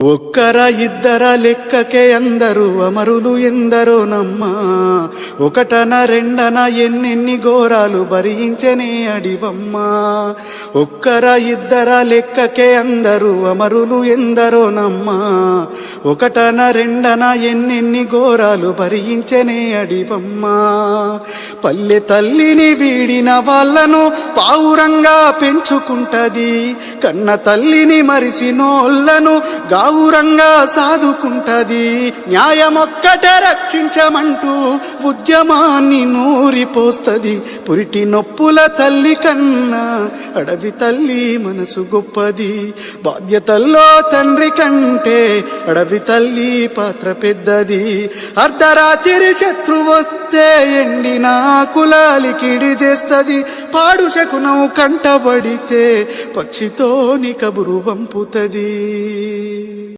ఒక్కరా ఇద్దరా లెక్కకే అందరూ అమరులు ఎందరోనమ్మా, ఒకటన రెండన ఎన్నెన్ని ఘోరాలు భరించనే అడివమ్మా. ఒక్కరా ఇద్దరా లెక్కకే అందరూ అమరులు ఎందరోనమ్మా, ఒకటన రెండన ఎన్నెన్ని ఘోరాలు భరించనే అడివమ్మా. పల్లె తల్లిని వీడిన వాళ్ళను పావురంగా పెంచుకుంటది, కన్న తల్లిని మరిసినోళ్ళను గావురంగా సాదుకుంటది. న్యాయమొక్కటే రక్షించమంటూ ఉద్యమాన్ని నూరిపోస్తది. పురిటి నొప్పుల తల్లి కన్నా అడవి తల్లి మనసు గొప్పది. బాధ్యతల్లో తండ్రి కంటే అడవి తల్లి పాత్ర పెద్దది. అర్ధరాత్రి శత్రు వస్తే ఎండిన కులాలికిడి చేస్తది. పాడు శకునం కంటబడితే పక్షితోని కబురు పంపుతది.